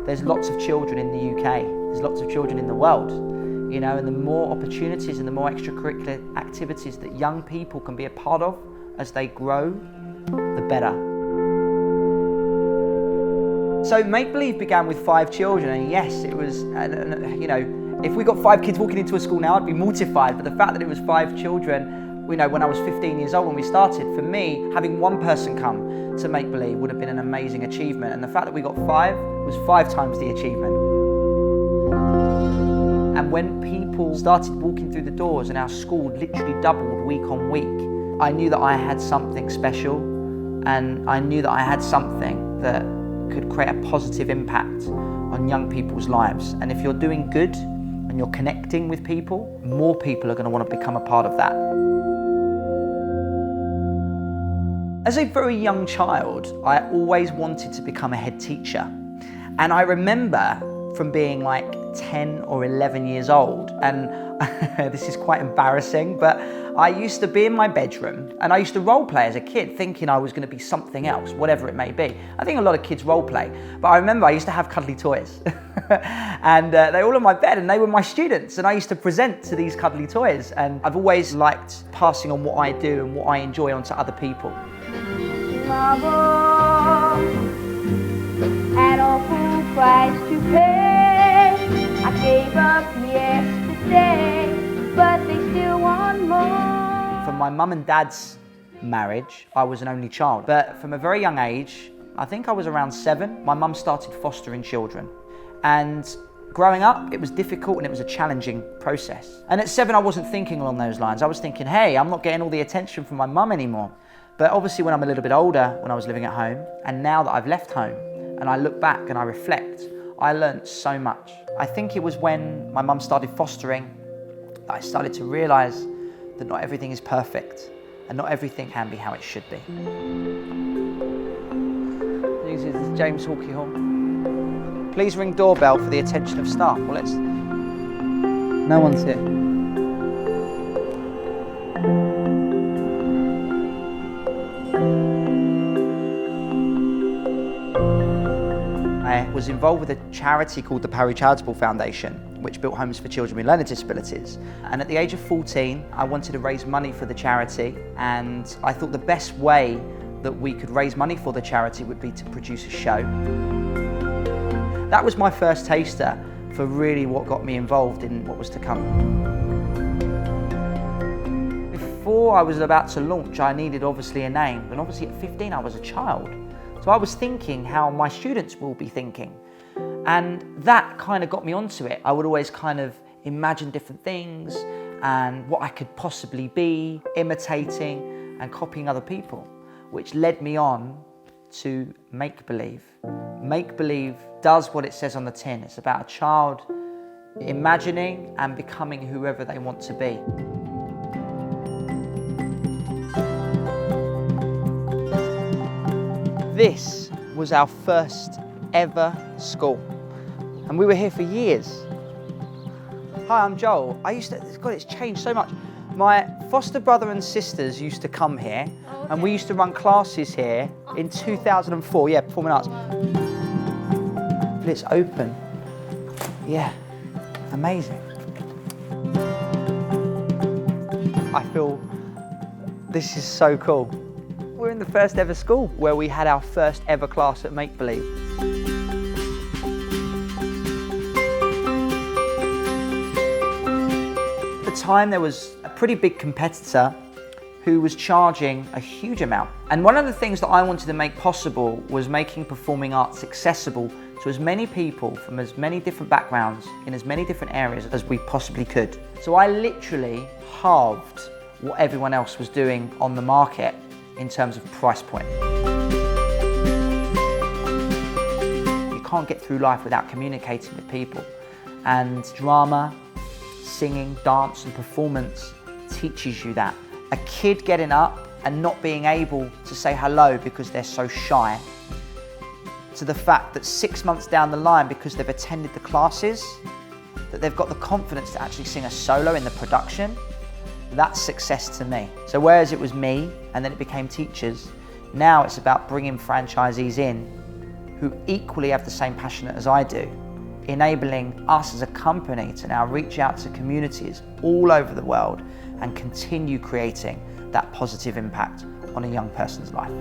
There's lots of children in the UK, there's lots of children in the world, you know, and the more opportunities and the more extracurricular activities that young people can be a part of as they grow, the better. So Make Believe began with 5 children, and yes, it was, you know, if we got 5 kids walking into a school now, I'd be mortified, but the fact that it was 5 children, you know, when I was 15 years old when we started, for me, having one person come to Make Believe would have been an amazing achievement, and the fact that we got 5 was 5 times the achievement. And when people started walking through the doors and our school literally doubled week on week, I knew that I had something special, and I knew that I had something that could create a positive impact on young people's lives. And if you're doing good and you're connecting with people, more people are going to want to become a part of that. As a very young child, I always wanted to become a head teacher. And I remember from being like 10 or 11 years old, and this is quite embarrassing, but I used to be in my bedroom and I used to role play as a kid, thinking I was going to be something else, whatever it may be. I think a lot of kids role play, but I remember I used to have cuddly toys and they were all on my bed and they were my students, and I used to present to these cuddly toys, and I've always liked passing on what I do and what I enjoy onto other people. Mama, an awful price to pay. I gave up yesterday, but they still want more. From my mum and dad's marriage, I was an only child. But from a very young age, I think I was around 7, my mum started fostering children. And growing up, it was difficult and it was a challenging process. And at 7, I wasn't thinking along those lines. I was thinking, hey, I'm not getting all the attention from my mum anymore. But obviously when I'm a little bit older, when I was living at home, and now that I've left home, and I look back and I reflect, I learned so much. I think it was when my mum started fostering that I started to realise that not everything is perfect and not everything can be how it should be. This is James Hawkey Hall. Please ring doorbell for the attention of staff. Well, let's... No one's here. I was involved with a charity called the Parry Charitable Foundation, which built homes for children with learning disabilities. And at the age of 14, I wanted to raise money for the charity, and I thought the best way that we could raise money for the charity would be to produce a show. That was my first taster for really what got me involved in what was to come. Before I was about to launch, I needed obviously a name, and obviously at 15 I was a child. So I was thinking how my students will be thinking, and that kind of got me onto it. I would always kind of imagine different things and what I could possibly be, imitating and copying other people, which led me on to Make Believe. Make Believe does what it says on the tin. It's about a child imagining and becoming whoever they want to be. This was our first ever school, and we were here for years. Hi, I'm Joel. God, it's changed so much. My foster brother and sisters used to come here, and we used to run classes here in 2004, yeah, Performing Arts. But it's open. Yeah, amazing. I feel this is so cool. We're in the first ever school where we had our first ever class at Make Believe. At the time there was a pretty big competitor who was charging a huge amount. And one of the things that I wanted to make possible was making performing arts accessible to as many people from as many different backgrounds in as many different areas as we possibly could. So I literally halved what everyone else was doing on the market in terms of price point. You can't get through life without communicating with people, and drama, singing, dance and performance teaches you that. A kid getting up and not being able to say hello because they're so shy, to the fact that 6 months down the line, because they've attended the classes, that they've got the confidence to actually sing a solo in the production. That's success to me. So whereas it was me and then it became teachers, now it's about bringing franchisees in who equally have the same passion as I do, enabling us as a company to now reach out to communities all over the world and continue creating that positive impact on a young person's life.